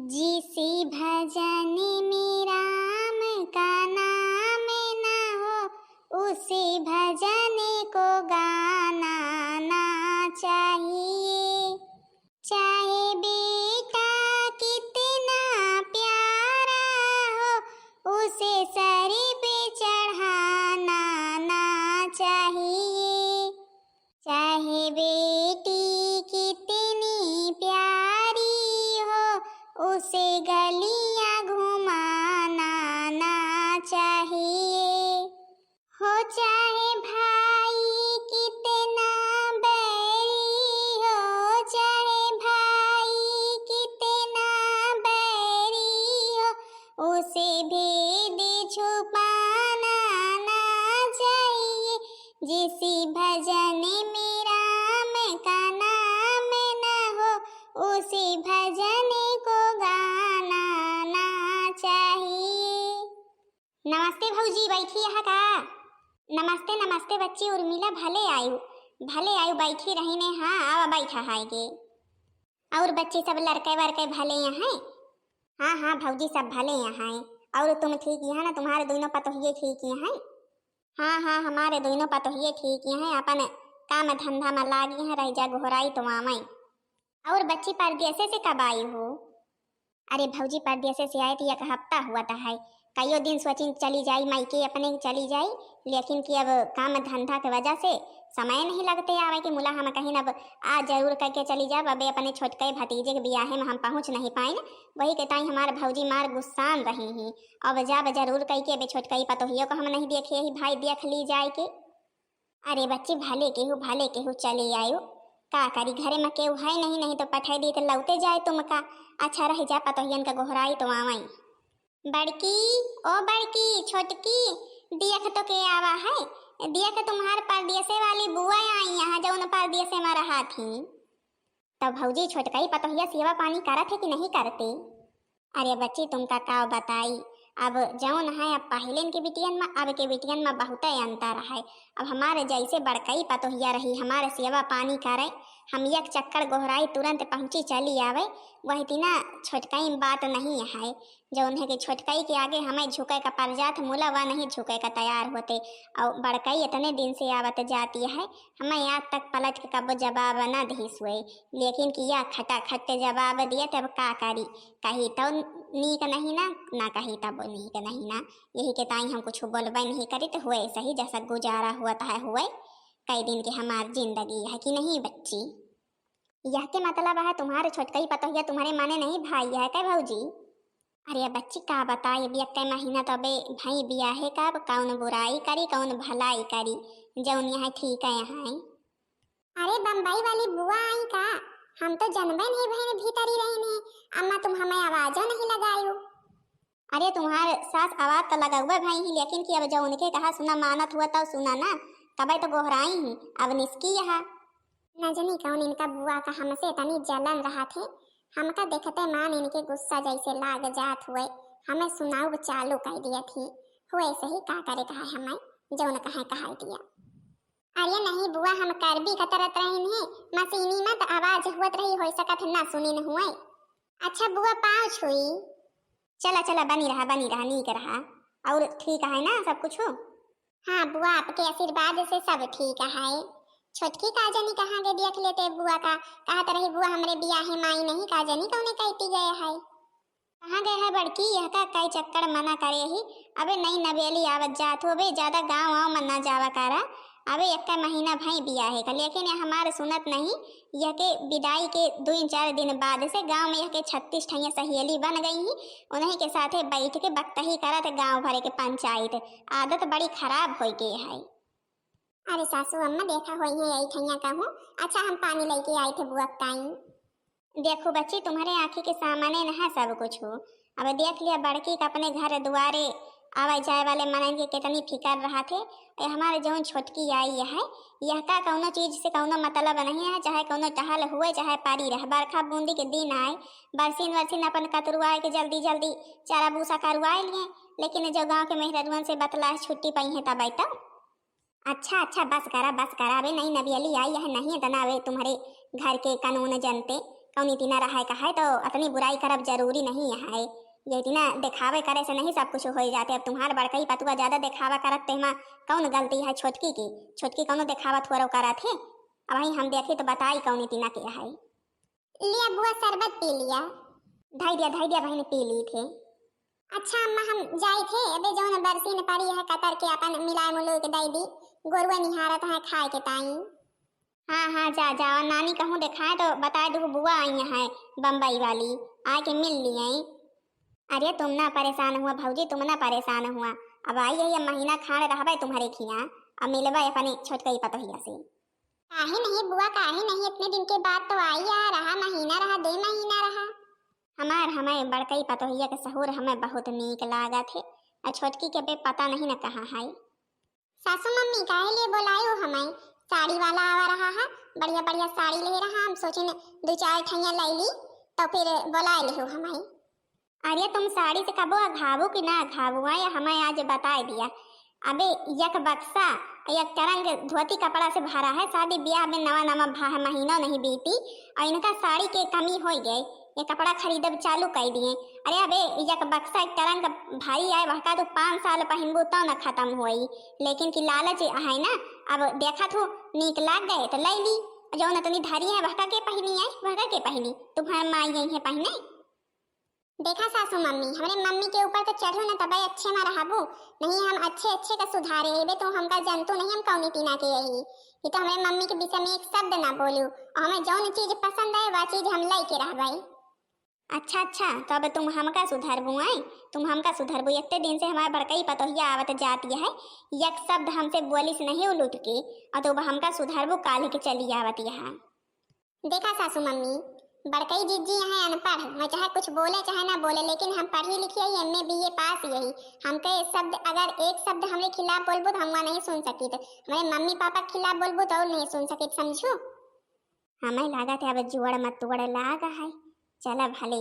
जिसी भजन में राम का नाम न हो उसी भजन को गाना ना चाहिए। चाहे बेटा कितना प्यारा हो उसे सर पे चढ़ाना ना चाहिए। चाहे बेटी कितनी प्यारी हो उसे गलियां घुमाना ना चाहिए। हो चाहे भाई कितना बैरी हो, चाहे भाई कितना बैरी हो उसे भेद छुपाना ना चाहिए। जिसी भजन में राम का नाम न हो उसी भजन को गाना ना चाहिए। नमस्ते भौजी, बैठी यहाँ का। नमस्ते नमस्ते बच्ची उर्मिला, भले आयु बैठी रही ने। हाँ आवा बैठा है गे। और बच्चे सब लड़के वड़के भले यहाँ? हाँ हाँ भौजी सब भले यहाँ हैं। और तुम ठीक यहाँ ना? तुम्हारे दोनों पतोहिए ठीक यहाँ? हाँ हाँ हमारे दोनों पतोहिए ठीक यहाँ, अपन काम धंधा में लागी हैं, रह जा घोराई तो आमई। और बच्ची परदेसे से कब आई हो? अरे भौजी परदेसे से आए थी, एक हफ्ता हुआ था है। कईयों दिन सोचिन चली जाई मायके अपने चली जाई, लेकिन कि अब काम धंधा के वजह से समय नहीं लगते आवे कि मुला हम कहीं अब आज जरूर करके चली जाब। अबे अपने छोटके भतीजे के बियाहे में हम पहुँच नहीं पाए, वही के ताई हमारे भौजी मार गुस्सान रही ही। अब जब जरूर कह के अबे छोटकई पतोहियों को हम नहीं देखे ही, भाई देख ली जाए के। अरे बच्ची भले केहू चले आयो, का करी घरे में केहू है नहीं तो पठाई दी तो लौटे जाए तुमका। अच्छा रह जा पतोहियन का गोहराई तो आवई। बड़की ओ बड़की छोटकी, देख तो के आवा है। देख तुम्हारे परदेसे वाली बुआ आई यहाँ जौन परदेसे में रहा थी। तब भौजी छोटकई पतोहिया सेवा पानी करत है कि नहीं करते? अरे बच्ची तुमका का बताई, अब जौन है अब पहले के बिटियन में अब के बिटियन में बहुत अंतर है। अब हमारे जैसे बड़कई पतोहिया रही हमारे सेवा पानी करे, हम एक चक्कर गोहराई तुरंत पहुँची चली आवे। वही तीना छोटकई बात नहीं है, जौन है कि छोटकई के आगे हमें झुके का पड़ जात, मुला वह नहीं झुके का तैयार होते। और बड़कई इतने दिन से आवत जाती है, हमें आज तक पलट के कब जवाब न दी सोए, लेकिन किया खटा खट जवाब दिया। तब का करी, कही तो नीक नहीं ना कही तब नीक नहीं ना। यही के ताई हम कुछ बोलबे नहीं करी तो हुए सही जैसा गुजारा हुआ है हुए। कई दिन की हमारी जिंदगी है कि नहीं बच्ची? यह के मतलब है तुम्हारे छोटकई पतोहिया तुम्हारे माने नहीं भाई है क्या भौजी? अरे बच्ची का बताए बिया के महीना तो बे भाई बिया है का, कौन बुराई करी कौन भलाई करी, जौन यहाँ ठीक है यहाँ। अरे बम्बई वाली बुआ आई का? हम तो जनबे नहीं बहन भीतरी रहने। अम्मा तुम हमें आवाजो नहीं लगायो। अरे तुम्हारे सास आवाज तो लगा हुआ भाई ही, लेकिन कि अब जो उनके कहा सुना मानत हुआ तो सुना ना, कभी तो गोहराई ही अब निस्की यहाँ। न जानी कौन इनका बुआ का हमसे तनी जलन रहा थे, हमका देखते मान इनके गुस्सा जैसे लाग जात हुए, हमें सुनाऊ चालू कर दिया थी। हुए सही का करे कहा हमें जौन कहा दिया। अरे नहीं बुआ हम कर भी कतरत रही है, मशीनी में तो आवाज हुआ रही हो सकत ना सुनी न हुए। अच्छा बुआ पाँव छुई। चला बनी रहा नीक रहा। और ठीक है ना सब कुछ? हाँ बुआ आपके आशीर्वाद से सब ठीक है। छोटकी काजनी कहाँ गए देख लेते बुआ का, कहत रही बुआ हमरे बियाहे माई नहीं काजनी कौने कहती गए है। कहाँ गए है बड़की? यह का कई चक्कर मना करे ही, अबे नहीं नवेली आवत जात हो, अबे ज्यादा गाँव वाँव मन ना जावा करा। अबे एक महीना भाई बियाहे का, लेकिन यह हमारे सुनत नहीं। यह के विदाई के 2-4 दिन बाद से गांव में यह के 36 ठैया सहेली बन गई ही, उन्हीं के साथे बैठ के बकतही करत गांव भरे के पंचायत। आदत बड़ी खराब हो गई है। अरे सासू अम्मा देखा हुई है यही ठैया कहूँ। अच्छा हम पानी लेके आई थे बुआ टाइम। देखो बच्ची तुम्हारे आँखी के सामने न है सब कुछ हो। अब देख लिया बड़की का अपने घर दुआरे आवा जाए वाले मनन के कितनी फिकर रहा थे। हमारे जो छोटकी आई है, यह का कौनो चीज से कौनो मतलब नहीं है, चाहे कौनो टहल हुए चाहे पारी रहे। बरखा बूंदी के दिन आए, बरसीन अपन कतरुआए के जल्दी चारा भूसा करवाए लिए, लेकिन जो गाँव के मेहररुअन से बतला छुट्टी पाई है तब तो। अच्छा बस करा बे नहीं नबियली आई है नहीं तना वे तुम्हारे घर के कानून जनते कौन इतना रहा है तो अपनी बुराई करब जरूरी नहीं है। ये इतना दिखावे करे से नहीं सब कुछ हो जाते। अब तुम्हारे बड़कई पतुआ ज्यादा दिखावा करत तेमा कौन गलती है छोटकी की? छोटकी कौन दिखावा थोड़ा करत है? अब वही हम देखे तो बताई कौन इतना के है। लिया बुआ शरबत पी लिया। ढाई दिया बहन पी ली थे। अच्छा अम्मा हम जाए थे अबे जो न बरसी ने पड़ी है कतर के अपन मिलाए मुलो के दई दी गोरुआ निहारत है खाए के ताई। हाँ जा जा और नानी कहूँ दिखाए तो बता दो बुआ आई है बम्बई वाली आके मिल ली आई। अरे तुम ना परेशान हुआ भौजी, तुम ना परेशान हुआ। अब आई है महीना खान रहबे तुम्हारे खिया अब मिलबे अपने छोटकई पतोहिया से। काहे नहीं बुआ काहे नहीं, इतने दिन के बाद तो आई आ रहा महीना रहा 2 महीना रहा। हमें बड़कई पतोहिया के सहूर हमें बहुत नीक लागत है और छोटकी के बे पता नहीं न कहाँ है। सासू मम्मी काहे लिए बोलायो हमें? साड़ी वाला आवा रहा है बढ़िया बढ़िया साड़ी ले रहा हम सोचे 2-4 ठैया ले ली तो फिर बोला ले हमें। अरे तुम साड़ी से कबो घाबू कि ना घाबू या हमें आज बता दिया। अबे यक बक्सा एक तरंग धोती कपड़ा से भरा है। शादी ब्याह में नवा महीना नहीं बीती और इनका साड़ी के कमी हो गई। ये कपड़ा खरीदब चालू कर दिए। अरे अबे यक बक्सा एक तरंग भाई आए वह का तो 5 साल पहनबू तो न खत्म हुई लेकिन कि लालच है ना। अब देखा तो नीक लाग गए तो ले ली जो न तनी धारी है वह के पहनी है वह के पहनी तुम्हारे माँ यही है पहने। देखा सासू मम्मी हमारे मम्मी के ऊपर तो चढ़ो न तब अच्छे में रहबू नहीं हम अच्छे का सुधारे हेबे तो हमका जंतु नहीं हम कौनी तीना के यही ये तो हमारे मम्मी के विषय में एक शब्द ना बोलू और हमें जौन चीज पसंद है वह चीज हम लाई के रहबाई। अच्छा तो अब तुम हमका सुधरबू आई तुम हमका सुधरबू। इतने दिन से हमारे बड़कई पतोहिया आवत जाती है एक शब्द हमसे बोलिस नहीं उलूट के और तो हमका सुधरबू काल के चली आवत यहाँ। देखा सासू मम्मी बड़कई जीजी यहाँ अनपढ़ मैं चाहे कुछ बोले चाहे ना बोले लेकिन हम पढ़ी लिखी है MA BA पास यही हमके शब्द अगर एक शब्द हमारे खिलाफ बोलबू तो हम नहीं सुन सकी हमारे मम्मी पापा के खिलाफ बोलबू तो नहीं सुन सकी समझू। हमें लागत है अब जुड़ मत तुड़ लाग है चला भले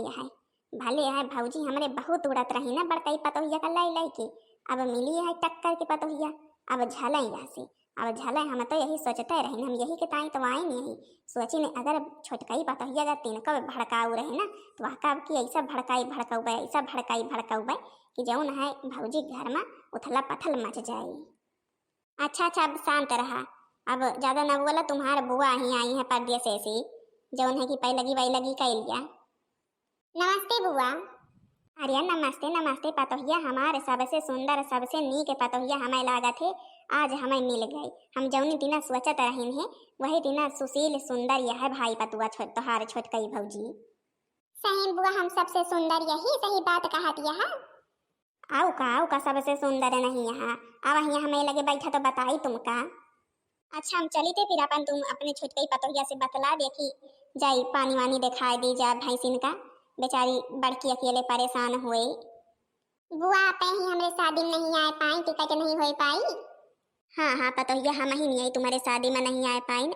है भौजी हमारे बहुत उड़त रही ना बड़कई पतोहिया का लाई के अब मिली है टक्कर के पतोहिया अब झल यहाँ से अब झल हम तो यही सोचते रहे हम यही के ताई तो आए नहीं सोची ने अगर छोटकई पतोहिया अगर तीन कब भड़काऊ रहे ना तो वह कब की ऐसा भड़काऊ कि जौन है भौजी घर में उथला पथल मच जाए। अच्छा अब शांत रहा अब ज्यादा न बोला तुम्हारे बुआ ही आई है परदेश से जौन है कि पहले लगी कह लिया। नमस्ते बुआ। अरे नमस्ते पतोहिया हमारे सबसे सुंदर सबसे नीक पतोहिया हमें लागत है आज हमें मिल गई। हम जौनी तीना सोचत रही है वही तीना सुशील सुंदर यह भाई पतुआ तोहार छोटकई भौजी। सही बुआ हम सबसे सुंदर यही सही बात कहत यहाँ। आओ का सबसे सुंदर नहीं यहाँ अब यहाँ हमें लगे बैठा तो बताई तुमका। अच्छा हम चली थे फिर अपन तुम अपने छोटकई पतोहिया से बतला देखी जाई पानी वानी दिखाई दी जा भैंसिन का बेचारी बड़की अकेले परेशान हुए। बुआ आप ही हमारे शादी में नहीं आए पाई टिकट नहीं हो पाई। हाँ पतोहिया हम ही नहीं आई तुम्हारे शादी में नहीं आ पाई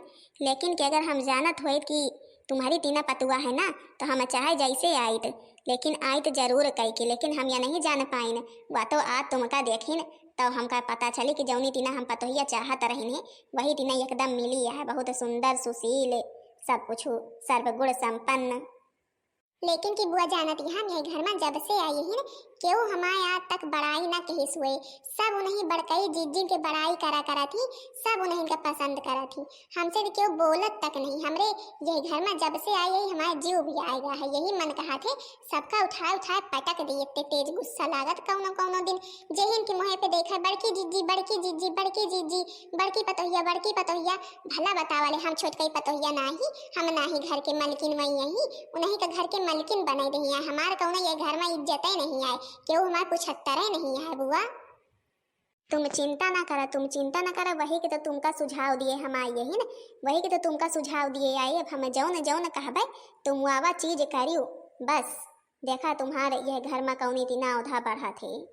लेकिन कि अगर हम जानत हो कि तुम्हारी तीना पतुआ है ना तो हम चाहे जैसे आई लेकिन आई तो जरूर कही के लेकिन हम यह नहीं जान पाइन वह तो आज तुमका देखिन तो हमका पता चली कि जौनी तीना हम पतोहिया चाहत रही वही तीना एकदम मिली है बहुत सुंदर सुशील सब कुछ सर्वगुण संपन्न। लेकिन की बुआ जानती हम ये घर में जब से आई है क्यों हमारे आज तक बड़ाई ना कहिस हुए सब उन्हें बड़कई जीजी के बड़ाई करा थी सब उन्हें का पसंद करा थी हमसे क्यों बोलत तक नहीं हमरे ये घर में जब से आई है हमारा जीव भी आएगा है यही मन कहा थे सबका उठाए पटक दिए इतने तेज गुस्सा लागत कौनो दिन जेहिन की मुहे पे देखा बड़की जीजी बड़की पतोहिया भला बतावाले हम छोटकई पतोहिया नाही हम नाही घर के मलकिन वही यही उन्हीं का घर के मलकिन बने रही है हमारे कौन ये घर में इज्जत नहीं आए क्यों हमारे कुछ हत्तरे नहीं है बुआ। तुम चिंता ना करा वही के तो तुमका सुझाव दिए हम आए यही ना वही के तो तुमका सुझाव दिए आए अब हमें जौन कहबे तुम आवा चीज करियो बस देखा तुम्हारे यह घर में कौनी तीना उधा बढ़ा थे।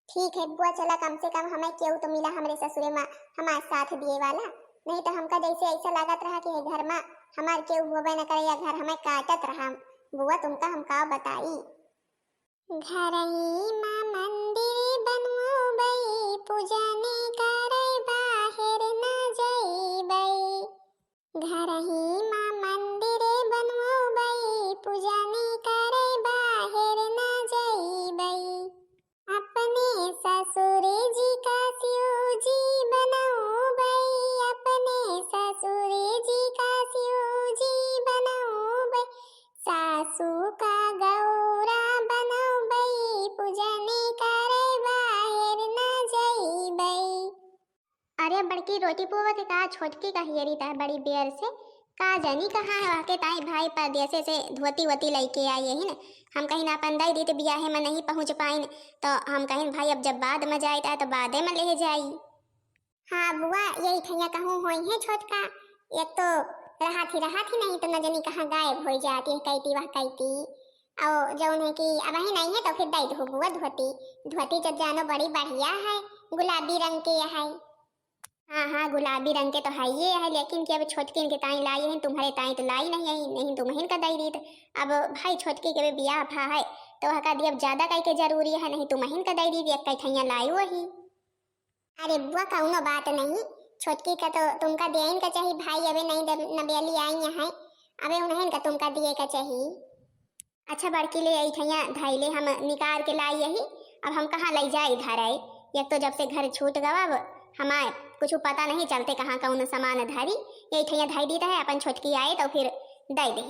ठीक है बुआ चला कम से कम हमें क्यों तो मिला हमारे ससुरे में हमारे साथ दिए वाला नहीं तो हमका जैसे ऐसा लागत रहा कि घर में हमारे क्यों होबे न करे या घर हमें काटत रहा। बुआ तुमका हम का बताई घर ही माँ मंदिर बनवाई पूजने करे बाहर न जाइबई घर ही माँ मंदिर बनवाई पूजनी करे बाहर न जइबई, अपने ससुर जी का शिव जी बनौबई, अपने ससुर जी का शिव जी बनौबई, सासू का गौरा बनौबई, पूजनी करे बाहर न जइबई। अरे बड़की रोटी पुआ के का छोटकी का हियरी ता बड़ी बेर से का जानी कहाँ है के ताई भाई परदेसे से धोती वोती लेके आई है न। हम कहीं अपन दाई दी तो बियाहे में नहीं पहुँच पाइन, तो हम कहीं भाई अब जब बाद में जाए तो बादे में ले जाई। हाँ बुआ यही ठैया कहूँ होई है छोटका, एक तो रहा थी नहीं तो न जानी कहाँ गायब हो जाती है कहती वह कहती। और जौन है कि अब ही नहीं है तो फिर दई दो बुआ धोती, धोती तो जानो बड़ी बढ़िया है, गुलाबी रंग के है। हाँ गुलाबी रंग के तो है ये है, लेकिन कि अब छोटकी के ताई लाई है, तुम्हारे ताई तो लाई नहीं है, नहीं तुम्हें का दई दी। अब भाई छोटकी के बियाह भा है तो हका दी अब ज्यादा कई के जरूरी है, नहीं तुम्हें का दई दी एक कई ठैया लाई वही। अरे बुआ कौनो बात नहीं, छोटकी का तो तुमका देन का चाहिए भाई, अबे नहीं नबेली आई है, अबे उन्हें का तुमका दिए का चाहिए। अच्छा बड़की ले आई ठैया धाई ले हम निकाल के लाई यही, अब हम कहाँ ले जाए इधर आए, एक तो जब से घर छूट गवा अब हमारे कुछ पता नहीं चलते कहाँ कौन सामान धारी, यही ठैया धाई दी है, अपन छोटकी आए तो फिर दे दे।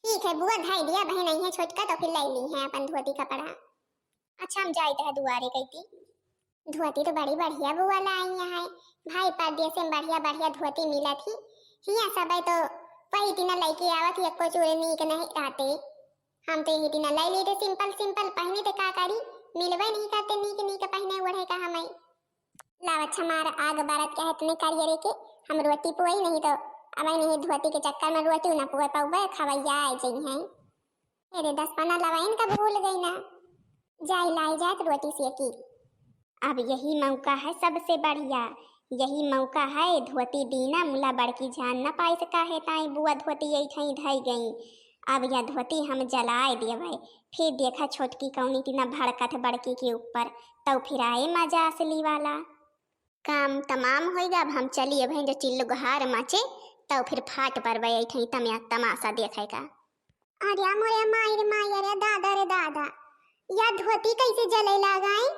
ठीक है बुआ धाई दिया, बहन नहीं है छोटका तो फिर ले ली है अपन धोती कपड़ा। अच्छा हम जाते हैं दुआरे कहती, धोती तो बड़ी बढ़िया बुआ लाई है भाई, परदेस में बढ़िया बढ़िया धोती मिला थी, हिया सब तो वही दिन लेके आवत ही एको चूरे नीक नहीं रहते, हम तो यही दिन ले ली थे सिंपल सिंपल पहने थे, का करी मिलवे नहीं करते नीक नीक पहने ओढ़े का हमें। लाव अच्छा मार आग बारत क्या है तुम्हें करिए के, हम रोटी पुआई नहीं तो अब नहीं धोती के चक्कर में रोटी ना पुआ पाऊबे खवैया आ जाई हैं। अरे 10 पना लवाइन का भूल गई ना, जाई लाई जात रोटी से की। अब यही मौका है सबसे बढ़िया, यही मौका है धोती दीना मुला बड़की जान न पाई सका है ताई बुआ धोती यही ठई धई गई, अब यह धोती हम जलाए दिए, फिर देखा छोटकी कौनी की न भड़कत बड़की के ऊपर, तो फिर आए मजा असली वाला। काम तमाम होएगा, अब हम चलिए भाई जो चिल्लो गुहार मचे तो फिर फाट पर वही ठई तमिया तमाशा देखेगा। अरे मोरे माई अरे दादा रे दादा, यह धोती कैसे जले लगाए,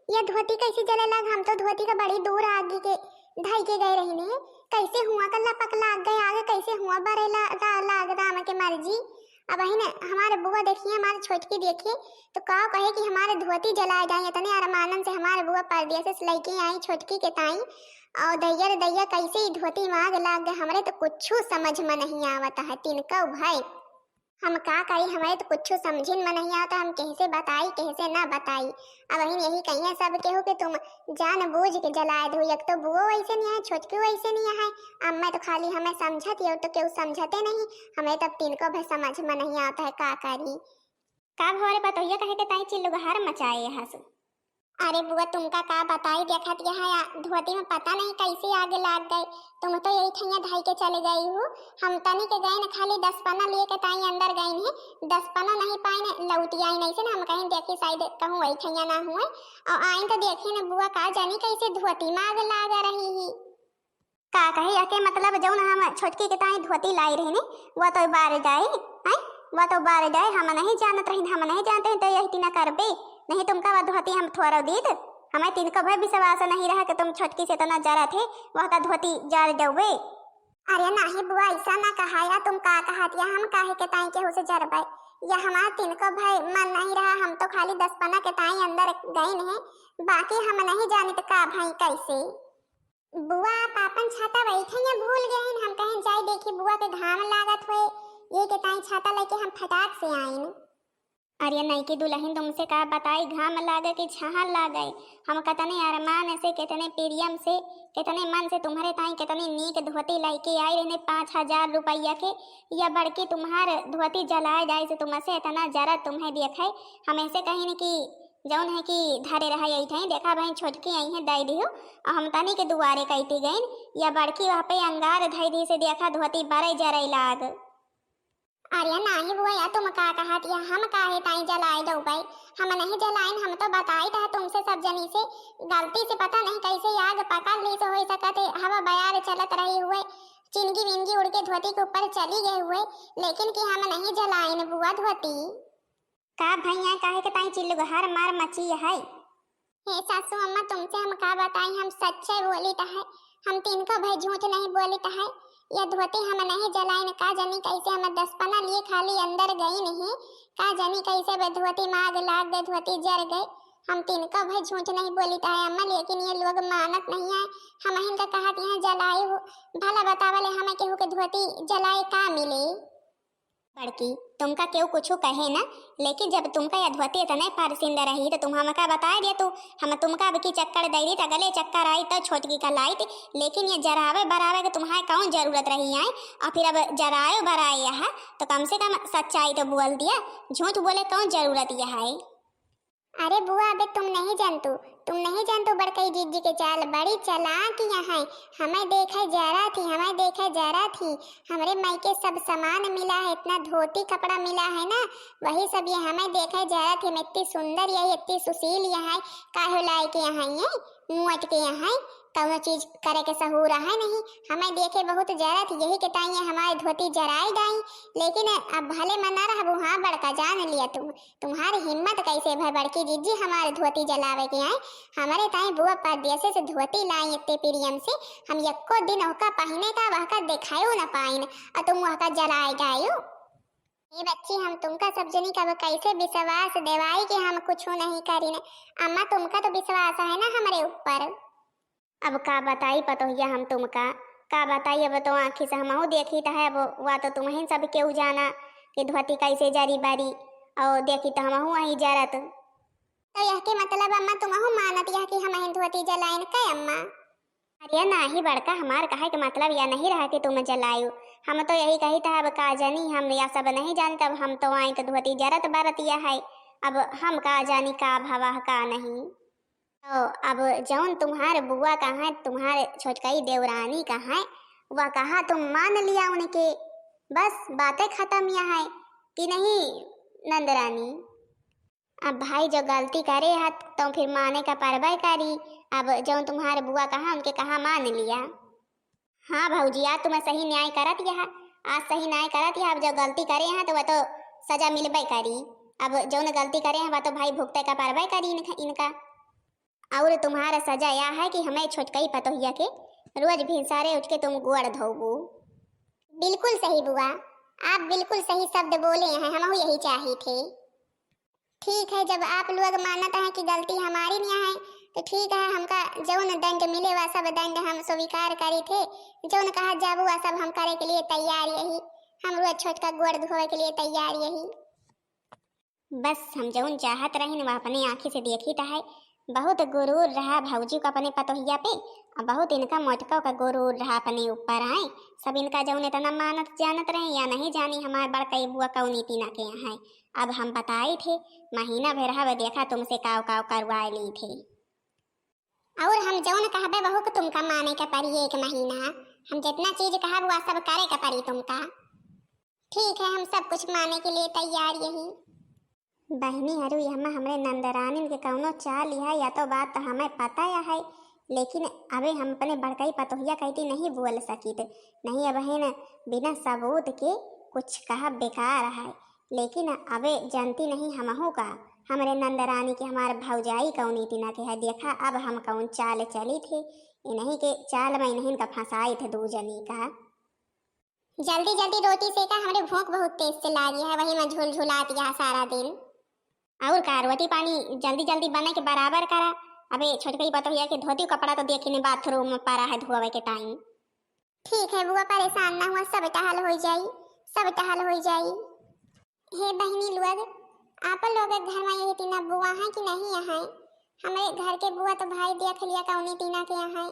यह धोती कैसे जले लगा, हम तो धोती का बड़ी दूर आगे के ढाई के गए रहने, कैसे हुआ कल्ला पक लाग गए आगे, कैसे हुआ बरे लाग राम के मर्जी। अब वही ना हमारे बुआ देखिए हमारे छोटकी देखिए तो का कहे कि हमारे धोती जलाए जाए, इतने अरमानन से हमारे बुआ परदेस से लेके आई छोटकी के ताई, और दैया कैसे ही धोती मांग लाग गए, हमारे तो कुछ समझ में नहीं आवता है तिनका भाई, हम का करी हमारे तो कुछ समझ में नहीं आता, हम कैसे बताई कैसे ना बताई। अब वही यही कहिए सब केहू कि तुम जान बूझ के जलाए दो, एक तो बुआ वैसे नहीं है छोटकी वैसे नहीं है, अब मैं तो खाली हमें समझती हो तो केहू समझते नहीं, हमें तब तिनको भी समझ में नहीं आता है का करी। का भोरे बतैया कहे के ताई चिल्लो गहार मचाए यहाँ से। अरे बुआ तुमका का बताई देखत यहाँ धोती में पता नहीं कैसे आगे लाग गए, तुम तो यही ठैया ढाई के चले गई हो, हम तनी के गए न खाली 10 पना लेके ताई अंदर गए हैं, 10 पना नहीं पाए न लौटी आई नहीं से न, हम कहीं देखी शायद कहूँ वही ठैया ना हुए, और आई तो देखे न बुआ का जानी कैसे धोती में आग लाग रही ही। का कहे आके मतलब जो हम छोटकी के ताई धोती लाई रही ने वो तो बार जाए है, वो तो बार जाए, हम नहीं जानत रही, हम नहीं जानते हैं तो यही तीना करबे, नहीं तुमका वह धोती हम थोड़ा दीद, हमें तिनका भाई विश्वास नहीं रहा कि तुम छोटकी से तो न जरा थे वह का धोती जर जाओगे। अरे नहीं बुआ ऐसा ना कहा या तुम का कहत या हम काहे के ताई के उसे जरबे, या हमारा तिनका भाई मन नहीं रहा, हम तो खाली 10 पना के ताई अंदर गए हैं, बाकी हम नहीं जाने तो का भाई कैसे। बुआ पापन छाता बैठे या भूल गए हैं, हम कहीं जाए देखी बुआ के घाम लागत हुए ये के ताई छाता लेके हम फटाक से आए। अरे नहीं कि दुल्हन तुमसे का बताई घाम लागे कि छाहल लागे, हम कितने अरमान से कितने प्रियम से कितने मन से तुम्हारे ताई कितनी नीक धोती लेके आई रहने 5000 रुपया के, या बड़की तुम्हारे धोती जलाए जाए से तुमसे इतना जरा तुम्हें देखे, हम ऐसे कहीं नहीं कि जौन है कि धरे रहा यही थे देखा भाई छोटकी आई है दई दियो, और हम तनी के दुआरे कहती गई, या बड़की वहाँ पे अंगार धई दी से देखा धोती बड़े जरे लाग। अरे नहीं बुआ या तुम का कहत या हम काहे ताई जलाए दो भाई, हम नहीं जलाइन, हम तो बताई था तुमसे सब जनी से, गलती से पता नहीं कैसे आग पकड़ ली तो हो सकते हवा बयार चलत रही हुए चिनगी विनगी उड़ के धोती के ऊपर चली गए हुए, लेकिन कि हम नहीं जलाइन बुआ धोती। का भैया काहे के ताई चिल्लघार मार मची है। हे सासू अम्मा तुमसे हम का बताई, हम सच्चे बोली है, हम तिनका भाई झूठ नहीं बोली है। यह धोती हम नहीं जलाइन, का जानी कैसे हम 10 लिए खाली अंदर गई नहीं, का जानी कैसे वे धोती माग लाग दे धोती जर गए। हम तिनका भाई झूठ नहीं बोली है अम्मा, लेकिन ये लोग मानत नहीं है। हम इनका कहत यहाँ जलाई हो, भला बतावले हमें केहू के धोती जलाए का मिले। बड़की तुमका केहू कुछ कहे ना, लेकिन जब तुमका यह धोती इतने पारसिंदा रही तो तुम हमका बता दिया, तो हम तुमका अब की चक्कर दैरी तो गले चक्कर आई तो छोटकी का लाइट, लेकिन ये जरावे बरावे के तुम्हारे कौन जरूरत रही है। और फिर अब जराए बराए यहाँ तो कम से कम सच्चाई तो बोल दिया, झूठ बोले कौन जरूरत यह है। अरे बुआ अबे तुम नहीं जानतो बड़कई जीजी के चाल बड़ी चालाक यहाँ है। हमें देखे जा रहा थी हमरे माई के सब सामान मिला है, इतना धोती कपड़ा मिला है ना, वही सब ये हमें देखे जा रहा थी। इतनी सुंदर यही इतनी सुशील यहाँ काहे लाई के यहाँ ये मुँट के यहाँ कौनो चीज करे के सहूरा है नहीं। हमें देखे बहुत जरा थी, यही के ताई हमारी धोती जराई डाई, लेकिन अब भले मना रहा वहाँ बड़का जान लिया तुम्हारी हिम्मत कैसे भाई बड़की जीजी हमारे धोती जलावे के आए। हमारे ताई बुआ परदेसे से धोती लाई इतने प्रियम से, हम यक्को दिन ओका पहने का वह का दिखायो न पाइन और तुम वह का जलाए गायो। ये बच्ची हम तुमका सब जनी का कैसे विश्वास देवाई कि हम कुछ नहीं करी न। अम्मा तुमका तो विश्वास है ना हमारे ऊपर। अब का बताई पतोहिया हम तुमका का बताई, अब तो आँखी से हमहू देखी तो है, अब वह तो तुम्हें सब केहू जाना कि धोती कैसे जरी बारी और देखी तो हमहू वहीं जरत। तो यह के मतलब अम्मा तुम्हू मानत यह कि हम धोती जलाइन का अम्मा। अरे नहीं बड़का हमार कहे के मतलब यह नहीं रहा कि तुम जलायु, हम तो यही कही था। अब का जानी हम यह सब नहीं जानते, अब हम तो आई तो धोती जरत बरत यह है, अब हम का जानी का भवा का नहीं। तो अब जौन तुम्हारे बुआ कहाँ है, तुम्हारे छोटकई देवरानी कहाँ है, वह कहा तुम मान लिया उनके, बस बातें खत्म यहाँ है कि नहीं नंदरानी। अब भाई जो गलती करे है तो फिर माने का परवाह करी। अब जौन तुम्हारे बुआ कहाँ उनके कहा मान लिया। हाँ भाऊजी आज तुम्हें सही न्याय करत यह, आज सही न्याय करत यह। अब जो गलती करे हैं तो वह तो सजा मिलबे करी, अब जौन गलती करे हैं वह तो भाई भुगते का परवाह करी इनका। और तुम्हारा सजा यह है कि हमें छोटकई पतोहिया के रोज भिनसारे उठ के तुम गुड़ धोबू। बिल्कुल सही बुआ, आप बिल्कुल सही शब्द बोले हैं, हम यही चाहे थे। ठीक है जब आप लोग मानते हैं कि गलती हमारी नहीं है तो ठीक है, हमका जौन दंड मिले वह सब दंड हम स्वीकार करे थे, जौन कहा जाबू वह सब हम करे के लिए तैयार यही, हम रोज छोटका गुड़ धोए के लिए तैयार यही। बस हम जौन चाहत रही वह अपने आँखी से देखी तो है। बहुत गुरूर रहा भौजी को अपने पतोहिया पे, और बहुत इनका मोटका का गुरूर रहा अपने ऊपर आए। सब इनका जौन इतना मानत जानत रहे या नहीं जानी हमारे बड़कई बुआ कौनी तीना के यहाँ है। अब हम बताए थे महीना भर रहा देखा तुमसे काव काव करवा ली थे, और हम जौन कहबे बहु को तुमका माने का पड़ी 1 महीना, हम जितना चीज कहा वह सब करे का पड़ी तुमका। ठीक है हम सब कुछ माने के लिए तैयार यही। बहनी हरू यहाँ हमरे नंदरानी के कौनो चाल है या तो बात तो हमें पता है, लेकिन अबे हम अपने बड़कई पतोहिया कहती नहीं बोल सकी थे नहीं। अब है न बिना सबूत के कुछ कहा बेकार है, लेकिन अबे जानती नहीं हमहू का हमारे नंदरानी के हमारे भौजाई कौनी तीना के है। देखा अब हम कौन चाल चली थे, इन्हीं के चाल में इन्हीं का फंसाई थे 2 जनी का। जल्दी जल्दी रोटी सेका, हमारे भूख बहुत तेज से लागी है, वही मैं झूल झुलाती है सारा दिन। और का रोटी पानी जल्दी जल्दी बने के बराबर करा। अबे छोटकई पतोहिया के धोती कपड़ा तो देखने बाथरूम में पड़ा है धोवे के टाइम। ठीक है बुआ परेशान ना हुआ, सब टहल हो जाई, सब टहल हो जाई। हे बहनी लोग आप लोग घर में यही तीना बुआ है कि नहीं यहाँ? हमारे घर के बुआ तो भाई देख लिया कौनी तीना के यहाँ,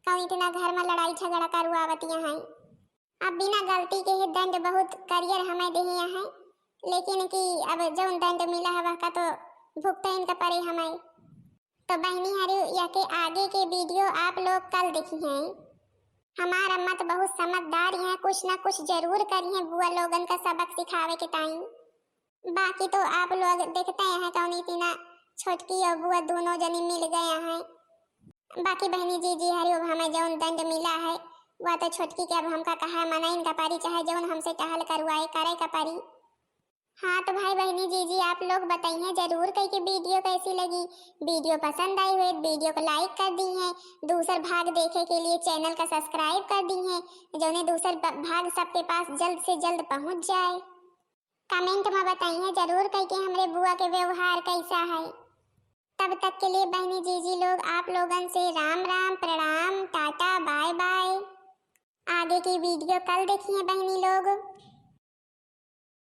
कौनी तीना घर में लड़ाई झगड़ा करवावती हैं। अब बिना गलती के ही दंड बहुत करियर हमें दे यहाँ, लेकिन कि अब जौन दंड मिला है वह का तो भुगता इनका पड़े हमें। तो बहनी हरी या के आगे के वीडियो आप लोग कल देखी हैं। हमारा अम्मा तो बहुत समझदार है, कुछ ना कुछ जरूर करी है बुआ लोगन का सबक सिखावे के टाइम। बाकी तो आप लोग देखते हैं कौनी तीना छोटकी और बुआ दोनों जनी मिल गए हैं। बाकी बहनी जी हरी हमें जौन दंड मिला है वह तो छोटकी के अब हमका कहा मना इनका पारी, चाहे जौन हमसे टहल करवाए करे का पारी। हाँ तो भाई बहनी जीजी आप लोग बताइए जरूर कहीं की वीडियो कैसी लगी। वीडियो पसंद आई हो वीडियो को लाइक कर दी है, दूसर भाग देखे के लिए चैनल का सब्सक्राइब कर दी है, जो दूसर भाग सबके पास जल्द से जल्द पहुंच जाए। कमेंट में बताइए जरूर कहीं के हमरे बुआ के व्यवहार कैसा है। तब तक के लिए बहनी जीजी लोग आप लोगन से राम राम, प्रणाम, टाटा, बाय बाय। आगे की वीडियो कल देखिए बहनी लोग।